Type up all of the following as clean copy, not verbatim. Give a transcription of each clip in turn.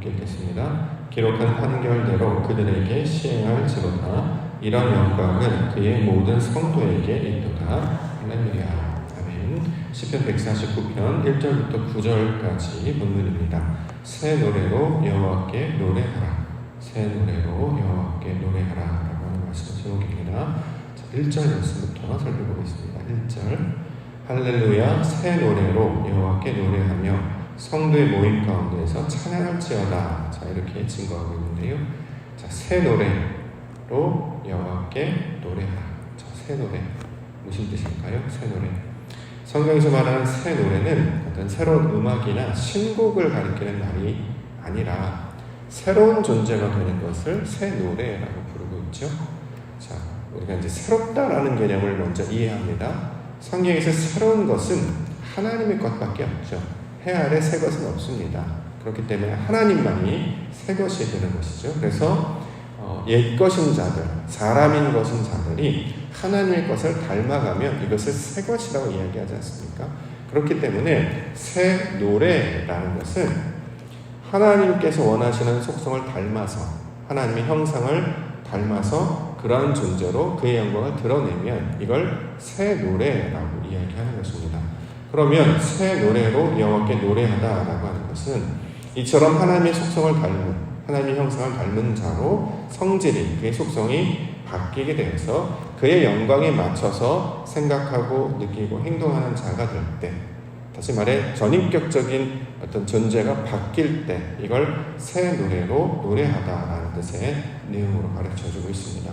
함께 읽겠습니다. 기록한 판결대로 그들에게 시행할지로다. 이런 영광은 그의 모든 성도에게 있도다. 할렐루야. 아멘. 시편 149편 1절부터 9절까지 본문입니다. 새 노래로 여호와께 노래하라. 새 노래로 여호와께 노래하라 라고 하는 말씀 제목입니다. 1절 말씀부터 살펴보겠습니다. 1절 할렐루야. 새 노래로 여호와께 노래하며 성도의 모임 가운데에서 찬양할지어다. 자, 이렇게 증거하고 있는데요. 자, 새 노래로 여호와께 노래하라. 자, 새 노래 무슨 뜻일까요? 새 노래. 성경에서 말하는 새 노래는 어떤 새로운 음악이나 신곡을 가리키는 말이 아니라 새로운 존재가 되는 것을 새 노래라고 부르고 있죠. 자, 우리가 이제 새롭다라는 개념을 먼저 이해합니다. 성경에서 새로운 것은 하나님의 것밖에 없죠. 해 아래 새 것은 없습니다. 그렇기 때문에 하나님만이 새 것이 되는 것이죠. 그래서 옛 것인 자들, 사람인 것인 자들이 하나님의 것을 닮아가면 이것을 새 것이라고 이야기하지 않습니까? 그렇기 때문에 새 노래라는 것은 하나님께서 원하시는 속성을 닮아서 하나님의 형상을 닮아서 그러한 존재로 그의 영광을 드러내면 이걸 새 노래라고 이야기하는 것입니다. 그러면 새 노래로 여호와께 노래하다라고 하는 것은 이처럼 하나님의 속성을 닮은 하나님의 형상을 닮은 자로 성질이 그의 속성이 바뀌게 되어서 그의 영광에 맞춰서 생각하고 느끼고 행동하는 자가 될 때, 다시 말해 전인격적인 어떤 존재가 바뀔 때 이걸 새 노래로 노래하다라는 뜻의 내용으로 가르쳐주고 있습니다.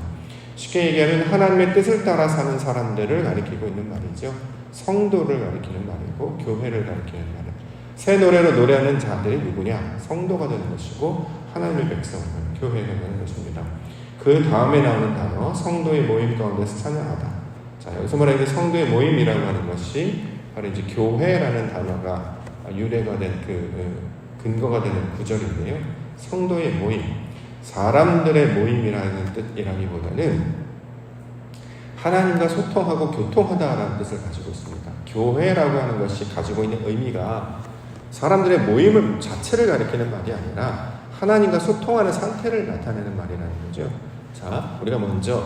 쉽게 얘기하면 하나님의 뜻을 따라 사는 사람들을 가리키고 있는 말이죠. 성도를 가리키는 말이고 교회를 가리키는 말이에요. 새 노래로 노래하는 자들이 누구냐? 성도가 되는 것이고 하나님의 백성을 교회가 되는 것입니다. 그 다음에 나오는 단어 성도의 모임 가운데서 찬양하다. 자, 여기서 말하는 성도의 모임이라고 하는 것이 바로 이제 교회라는 단어가 유래가 된 근거가 되는 구절인데요. 성도의 모임, 사람들의 모임이라는 뜻이라기보다는 하나님과 소통하고 교통하다라는 뜻을 가지고 있습니다. 교회라고 하는 것이 가지고 있는 의미가 사람들의 모임을 자체를 가리키는 말이 아니라 하나님과 소통하는 상태를 나타내는 말이라는 거죠. 자, 우리가 먼저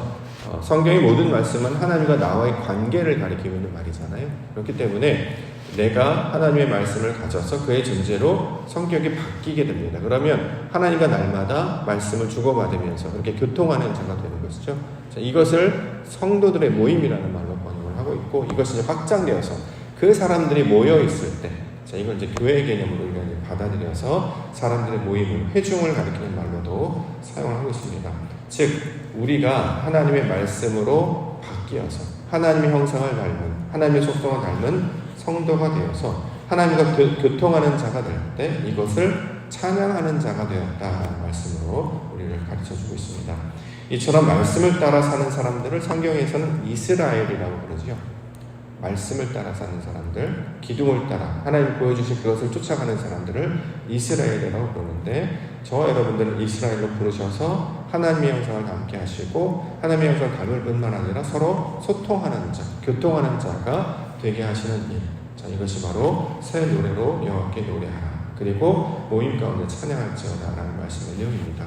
성경의 모든 말씀은 하나님과 나와의 관계를 가리키고 있는 말이잖아요. 그렇기 때문에 내가 하나님의 말씀을 가져서 그의 존재로 성격이 바뀌게 됩니다. 그러면 하나님과 날마다 말씀을 주고받으면서 그렇게 교통하는 자가 되는 것이죠. 자, 이것을 성도들의 모임이라는 말로 번역을 하고 있고 이것이 이제 확장되어서 그 사람들이 모여 있을 때, 자, 이걸 이제 교회 개념으로 우리가 이제 받아들여서 사람들의 모임을 회중을 가리키는 말로도 사용을 하고 있습니다. 즉 우리가 하나님의 말씀으로 바뀌어서 하나님의 형상을 닮은 하나님의 속성을 닮은 성도가 되어서 하나님과 교통하는 자가 될 때 이것을 찬양하는 자가 되었다는 말씀으로 우리를 가르쳐주고 있습니다. 이처럼 말씀을 따라 사는 사람들을 성경에서는 이스라엘이라고 부르죠. 말씀을 따라 사는 사람들, 기둥을 따라 하나님 보여주신 그것을 쫓아가는 사람들을 이스라엘이라고 부르는데 저와 여러분들은 이스라엘로 부르셔서 하나님의 형상을 닮게 하시고 하나님의 형상을 닮을 뿐만 아니라 서로 소통하는 자, 교통하는 자가 되게 하시는 일. 자, 이것이 바로 새 노래로 여호와께 노래하라. 그리고 모임 가운데 찬양할지어다라는 말씀의 내용입니다.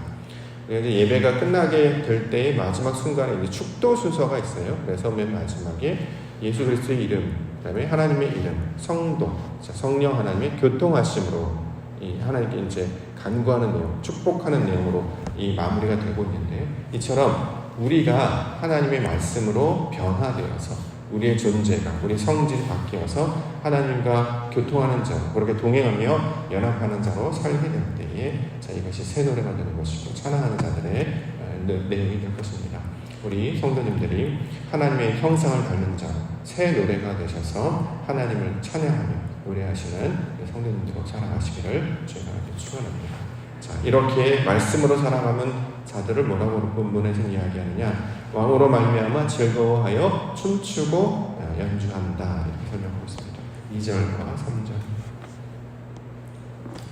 예배가 끝나게 될 때의 마지막 순간에 이제 축도 순서가 있어요. 그래서 맨 마지막에 예수 그리스도의 이름, 그다음에 하나님의 이름, 성도, 자, 성령 하나님의 교통하심으로 이 하나님께 이제 간구하는 내용, 축복하는 내용으로 이 마무리가 되고 있는데 이처럼 우리가 하나님의 말씀으로 변화되어서 우리의 존재가, 우리 성질이 바뀌어서 하나님과 교통하는 자, 그렇게 동행하며 연합하는 자로 살게 될 때에 자, 이것이 새 노래가 되는 것이고 찬양하는 자들의 내용이 될 것입니다. 우리 성도님들이 하나님의 형상을 닮은 자, 새 노래가 되셔서 하나님을 찬양하며 노래하시는 성도님들로 살아가시기를 주가 축원합니다. 자, 이렇게 말씀으로 살아가면 자들을 뭐라고 본문에서 이야기하느냐? 왕으로 말미암아 즐거워하여 춤추고 연주한다. 이렇게 설명하고 있습니다. 2절과 3절.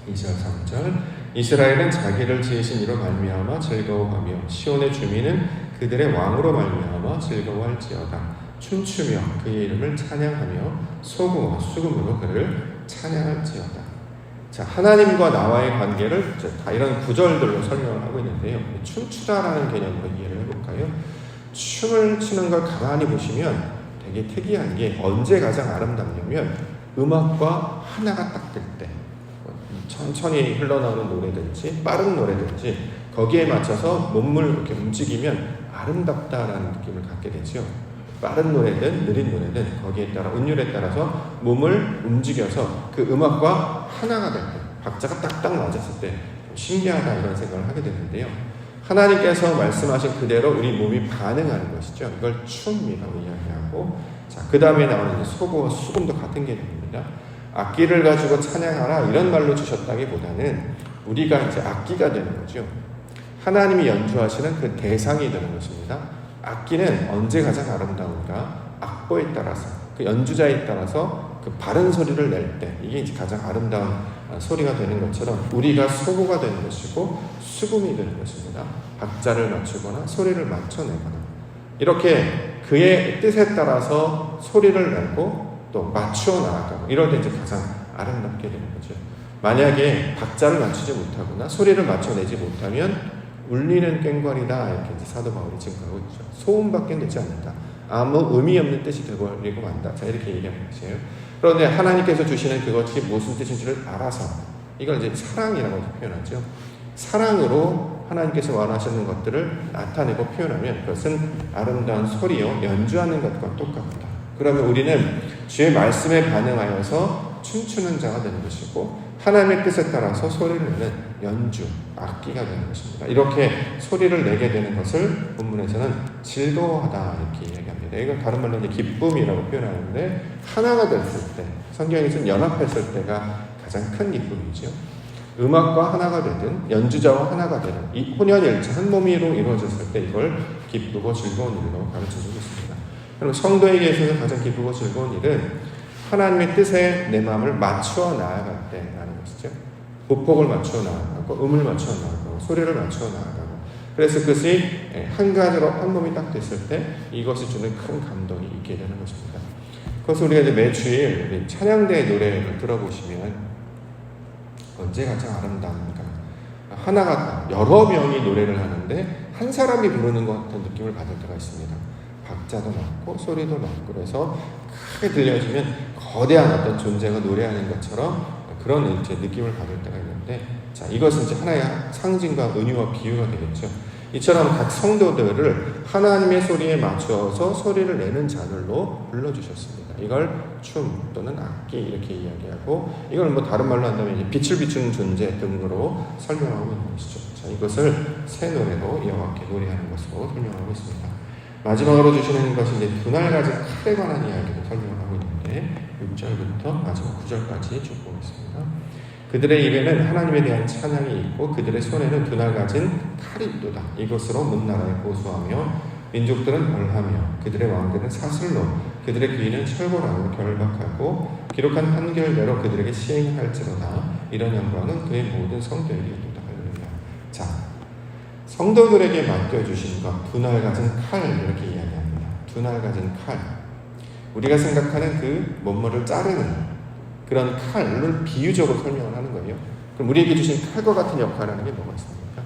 2절, 3절. 이스라엘은 자기를 지으신 이로 말미암아 즐거워하며 시온의 주민은 그들의 왕으로 말미암아 즐거워할지어다. 춤추며 그의 이름을 찬양하며 소금과 수금으로 그를 찬양할지어다. 자, 하나님과 나와의 관계를 다 이런 구절들로 설명을 하고 있는데요. 춤추다라는 개념으로 이해를 해볼까요? 춤을 추는 걸 가만히 보시면 되게 특이한 게 언제 가장 아름답냐면 음악과 하나가 딱 될 때, 천천히 흘러나오는 노래든지 빠른 노래든지 거기에 맞춰서 몸을 이렇게 움직이면 아름답다라는 느낌을 갖게 되죠. 빠른 노래든 느린 노래든 거기에 따라 운율에 따라서 몸을 움직여서 그 음악과 하나가 될 때, 박자가 딱딱 맞았을 때 신기하다 이런 생각을 하게 되는데요. 하나님께서 말씀하신 그대로 우리 몸이 반응하는 것이죠. 이걸 춤이라고 이야기하고, 자, 그 다음에 나오는 소고와 수금도 같은 개념입니다. 악기를 가지고 찬양하라 이런 말로 주셨다기보다는 우리가 이제 악기가 되는 거죠. 하나님이 연주하시는 그 대상이 되는 것입니다. 악기는 언제 가장 아름다운가? 악보에 따라서, 그 연주자에 따라서 그 바른 소리를 낼 때 이게 이제 가장 아름다운 소리가 되는 것처럼 우리가 소고가 되는 것이고 수금이 되는 것입니다. 박자를 맞추거나 소리를 맞춰내거나 이렇게 그의 뜻에 따라서 소리를 내고 또 맞추어 나가고 이럴 때 이제 가장 아름답게 되는 거죠. 만약에 박자를 맞추지 못하거나 소리를 맞춰내지 못하면 울리는 꽹과리다 이렇게 이제 사도 바울이 증거하고 있죠. 소음밖에 내지 않는다. 아무 의미 없는 뜻이 되버리고 만다. 자, 이렇게 얘기하는 것이에요. 그런데 하나님께서 주시는 그것이 무슨 뜻인지를 알아서 이걸 이제 사랑이라고 표현하죠. 사랑으로 하나님께서 원하시는 것들을 나타내고 표현하면 그것은 아름다운 소리요 연주하는 것과 똑같다. 그러면 우리는 주의 말씀에 반응하여서 춤추는 자가 되는 것이고 하나님의 뜻에 따라서 소리를 내는 연주, 악기가 되는 것입니다. 이렇게 소리를 내게 되는 것을 본문에서는 즐거워하다 이렇게 이야기합니다. 이건 다른 말로 기쁨이라고 표현하는데 하나가 됐을 때, 성경에서는 연합했을 때가 가장 큰 기쁨이죠. 음악과 하나가 되든 연주자와 하나가 되는 이 혼연일체 한 몸으로 이루어졌을 때 이걸 기쁘고 즐거운 일로 가르쳐주고 있습니다. 그럼 성도에게 있어서 가장 기쁘고 즐거운 일은 하나님의 뜻에 내 마음을 맞추어 나아갈 때라는 것이죠. 보폭을 맞추어 나아가고 음을 맞추어 나아가고 소리를 맞추어 나아가고 그래서 그것이 한 가지로 한 몸이 딱 됐을 때 이것이 주는 큰 감동이 있게 되는 것입니다. 그래서 우리가 이제 매주일 찬양대 노래를 들어보시면 언제 가장 아름다운가? 하나가 여러 명이 노래를 하는데 한 사람이 부르는 것 같은 느낌을 받을 때가 있습니다. 박자도 맞고 소리도 맞고 그래서 크게 들려지면 거대한 어떤 존재가 노래하는 것처럼 그런 이제 느낌을 받을 때가 있는데, 자, 이것은 이제 하나의 상징과 은유와 비유가 되겠죠. 이처럼 각 성도들을 하나님의 소리에 맞추어서 소리를 내는 자들로 불러주셨습니다. 이걸 춤 또는 악기 이렇게 이야기하고, 이걸 뭐 다른 말로 한다면 이제 빛을 비추는 존재 등으로 설명하고 있는 것이죠. 자, 이것을 새 노래로 이와 함께 노래하는 것으로 설명하고 있습니다. 마지막으로 주시는 것이 이제 분할 가진 칼에 관한 이야기를 설명하고 있는데 6절부터 마지막 9절까지 쭉 보겠습니다. 그들의 입에는 하나님에 대한 찬양이 있고 그들의 손에는 분할 가진 칼이 있도다. 이것으로 문나라에 고소하며 민족들은 벌하며 그들의 왕들은 사슬로 그들의 귀인은 철거라고 결박하고 기록한 판결대로 그들에게 시행할지로다. 이런 영광은 그의 모든 성도에게 있도다. 할렐루야. 자, 성도들에게 맡겨주신 것, 분할 가진 칼 이렇게 이야기합니다. 분할 가진 칼. 우리가 생각하는 그 뭔가를 자르는 그런 칼을 비유적으로 설명을 하는 거예요. 그럼 우리에게 주신 칼과 같은 역할을 하는 게 뭐가 있습니까?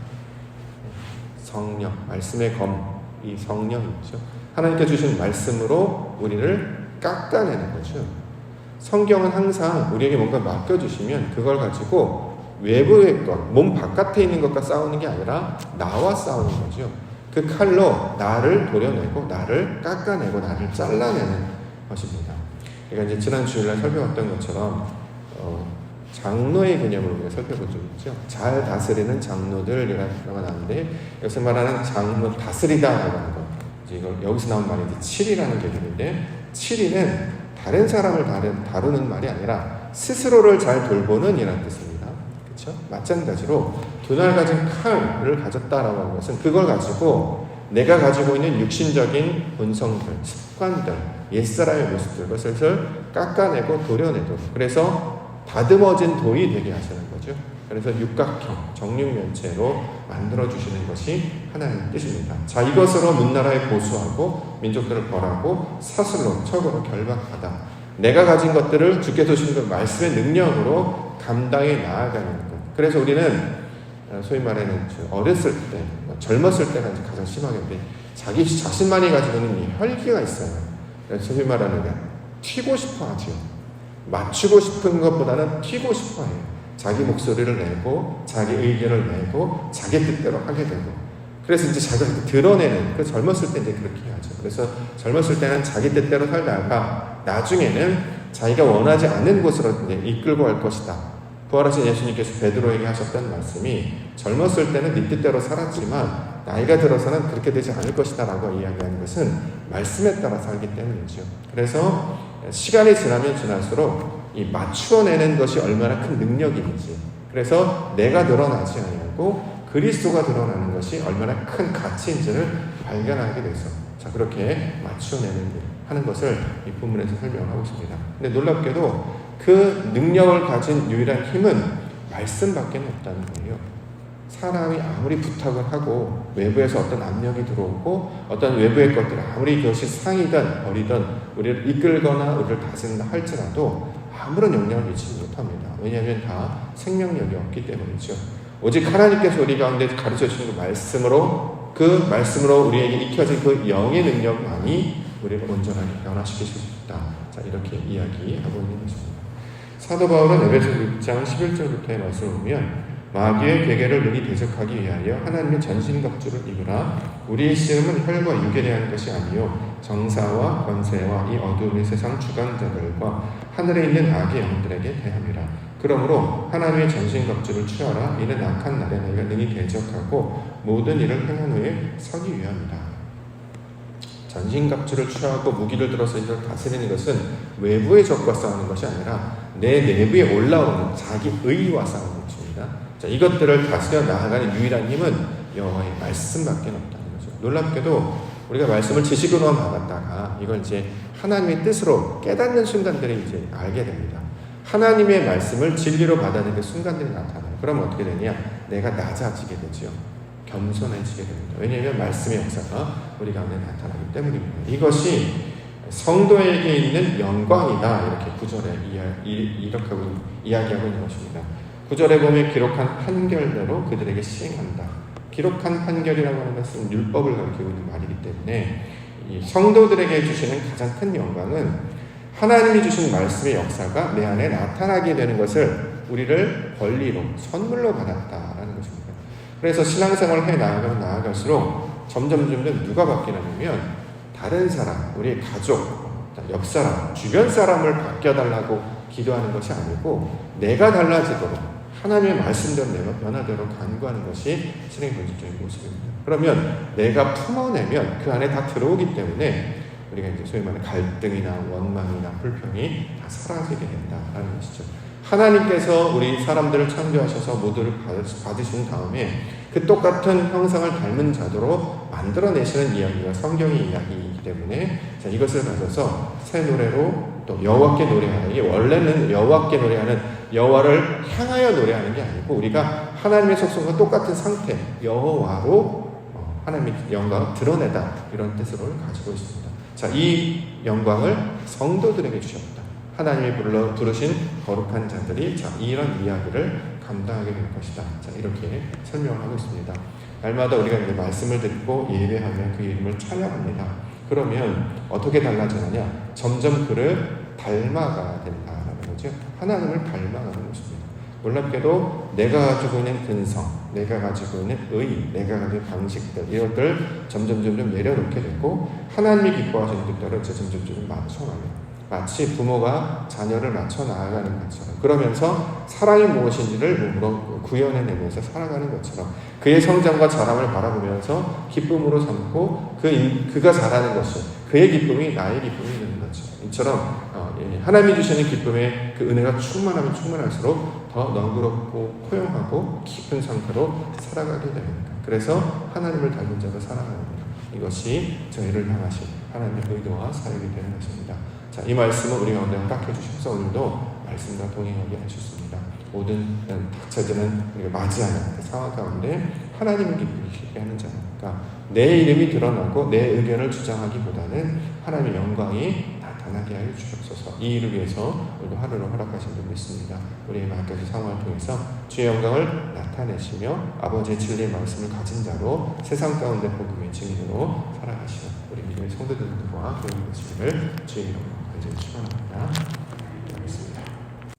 성령, 말씀의 검, 이 성령이죠. 하나님께 주신 말씀으로 우리를 깎아내는 거죠. 성경은 항상 우리에게 뭔가 맡겨주시면 그걸 가지고 외부의 것, 몸 바깥에 있는 것과 싸우는 게 아니라 나와 싸우는 거죠. 그 칼로 나를 도려내고 나를 깎아내고 나를 잘라내는 것입니다. 그러니까 이제 지난 주일날 살펴봤던 것처럼 장로의 개념을 우리가 살펴본 적이 있죠. 잘 다스리는 장로들이라는 단어가 나오는데 여기서 말하는 장로 다스리다라고 하는 것. 이제 이걸 여기서 나온 말이 이제 칠이라는 개념인데 칠이는 다른 사람을 다루는 말이 아니라 스스로를 잘 돌보는 이라는 뜻입니다. 그렇죠? 마찬가지로 분할 가진 칼을 가졌다라고 하는 것은 그걸 가지고 내가 가지고 있는 육신적인 본성들, 습관들, 옛사람의 모습들을 슬슬 깎아내고 도려내도록 그래서 다듬어진 돌이 되게 하시는 거죠. 그래서 육각형, 정육면체로 만들어주시는 것이 하나님의 뜻입니다. 자, 이것으로 문나라에 보수하고 민족들을 벌하고 사슬로 척으로 결박하다. 내가 가진 것들을 주께서 주신 그 말씀의 능력으로 감당해 나아가는 것. 그래서 우리는 소위 말하는 어렸을 때, 젊었을 때가 이제 가장 심하겠는데 자기 자신만이 가지고 있는 이 혈기가 있어요. 소위 말하는 튀고 싶어 하죠. 맞추고 싶은 것보다는 튀고 싶어 해요. 자기 목소리를 내고 자기 의견을 내고 자기 뜻대로 하게 되고, 그래서 이제 자기가 드러내는, 그 젊었을 때 이제 그렇게 하죠. 그래서 젊었을 때는 자기 뜻대로 살다가 나중에는 자기가 원하지 않는 곳으로 이제 이끌고 갈 것이다. 부활하신 예수님께서 베드로에게 하셨던 말씀이 젊었을 때는 네 뜻대로 살았지만 나이가 들어서는 그렇게 되지 않을 것이다 라고 이야기하는 것은 말씀에 따라 살기 때문이죠. 그래서 시간이 지나면 지날수록 이 맞추어내는 것이 얼마나 큰 능력인지, 그래서 내가 드러나지 아니하고 그리스도가 드러나는 것이 얼마나 큰 가치인지를 발견하게 돼서 그렇게 맞추어내는 일 하는 것을 이 본문에서 설명하고 있습니다. 근데 놀랍게도 그 능력을 가진 유일한 힘은 말씀밖에 없다는 거예요. 사람이 아무리 부탁을 하고 외부에서 어떤 압력이 들어오고 어떤 외부의 것들 아무리 그것이 상이든 벌이든 우리를 이끌거나 우리를 다스린다 할지라도 아무런 영향을 미치지 못합니다. 왜냐하면 다 생명력이 없기 때문이죠. 오직 하나님께서 우리 가운데 가르쳐 주신 그 말씀으로 우리에게 익혀진 그 영의 능력만이 우리를 온전하게 변화시킬 수 있다. 자, 이렇게 이야기하고 있는 것입니다. 사도 바울은 에베소 6장 11절부터의 말씀을 보면 마귀의 괴계를 능히 대적하기 위하여 하나님의 전신갑주를 입으라. 우리의 씨름은 혈과 육에 대한 것이 아니요 정사와 권세와 이 어두움의 세상 주관자들과 하늘에 있는 악의 영들에게 대함이라. 그러므로 하나님의 전신갑주를 취하라. 이는 악한 날에 너희가 능히 대적하고 모든 일을 행한 후에 서기 위함이라. 전신갑주를 취하고 무기를 들어서 이를 다스리는 것은 외부의 적과 싸우는 것이 아니라 내 내부에 올라오는 자기 의와 싸우는 것입니다. 자, 이것들을 다스려 나아가는 유일한 힘은 여호와의 말씀밖에 없다는 거죠. 놀랍게도 우리가 말씀을 지식으로만 받았다가 이걸 이제 하나님의 뜻으로 깨닫는 순간들이 이제 알게 됩니다. 하나님의 말씀을 진리로 받아들이는 순간들이 나타나요. 그러면 어떻게 되냐? 내가 낮아지게 되죠. 겸손해지게 됩니다. 왜냐하면 말씀의 역사가 우리 가운데 나타나기 때문입니다. 이것이 성도에게 있는 영광이다. 이렇게 9절에 이야기하고 있는 것입니다. 9절에 보면 기록한 판결대로 그들에게 시행한다. 기록한 판결이라고 하는 것은 율법을 가리키고 있는 말이기 때문에 이 성도들에게 주시는 가장 큰 영광은 하나님이 주신 말씀의 역사가 내 안에 나타나게 되는 것을 우리를 권리로 선물로 받았다라는 것입니다. 그래서 신앙생활을 해 나아가면 나아갈수록 점점 누가 바뀌냐면 다른 사람, 우리의 가족, 옆 사람, 주변 사람을 바뀌어달라고 기도하는 것이 아니고 내가 달라지도록 하나님의 말씀대로 내가 변화대로 간구하는 것이 신앙의 본질적인 모습입니다. 그러면 내가 품어내면 그 안에 다 들어오기 때문에 우리가 이제 소위 말하는 갈등이나 원망이나 불평이 다 사라지게 된다라는 것이죠. 하나님께서 우리 사람들을 창조하셔서 모두를 받으신 다음에 그 똑같은 형상을 닮은 자도로 만들어내시는 이야기가 성경의 이야기이기 때문에 자, 이것을 가져서 새 노래로 또 여호와께 노래하는, 이게 원래는 여호와께 노래하는 여호와를 향하여 노래하는 게 아니고 우리가 하나님의 속성과 똑같은 상태 여호와로 하나님의 영광을 드러내다, 이런 뜻을 가지고 있습니다. 자, 이 영광을 성도들에게 주셨다. 하나님이 부르신 거룩한 자들이 자, 이런 이야기를 감당하게 될 것이다. 자, 이렇게 설명을 하고 있습니다. 날마다 우리가 이제 말씀을 듣고 예배하면 그 이름을 찬양합니다. 그러면 어떻게 달라지느냐? 점점 그를 닮아가야 된다라는 거죠. 하나님을 닮아가는 것입니다. 놀랍게도 내가 가지고 있는 근성, 내가 가지고 있는 의, 내가 가지고 있는 방식들, 이것들 점점 내려놓게 되고 하나님이 기뻐하시는 뜻대로 점점 맞춰가는, 마치 부모가 자녀를 맞춰 나아가는 것처럼, 그러면서 사랑이 무엇인지를 몸으로 구현해내면서 살아가는 것처럼 그의 성장과 자람을 바라보면서 기쁨으로 삼고 그가 잘하는 것이 그의 기쁨이 나의 기쁨이 되는 것처럼, 이처럼 하나님이 주시는 기쁨의 그 은혜가 충만하면 충만할수록 더 너그럽고 포용하고 깊은 상태로 살아가게 됩니다. 그래서 하나님을 닮은 자로 살아가는 것, 이것이 저희를 향하신 하나님의 의도와 사역이 되는 것입니다. 자, 이 말씀을 우리 가운데 허락해 주셔서 오늘도 말씀과 동행하게 하셨습니다. 모든 닥쳐지는 우리가 맞이하는 그 상황 가운데 하나님을 기쁘시게 하는 자니까 내 이름이 드러나고 내 의견을 주장하기보다는 하나님의 영광이 나타나는 나타나게 하여 주옵소서. 이 일을 위해서 오늘도 하루를 허락하신 줄 믿습니다. 우리의 마음까지 상황을 통해서 주의 영광을 나타내시며 아버지의 진리의 말씀을 가진 자로 세상 가운데 복음의 증인으로 살아가시는 우리 믿음의 성도들과 교회 모습을 주의 이름으로 간절히 축원합니다. 기도하겠습니다.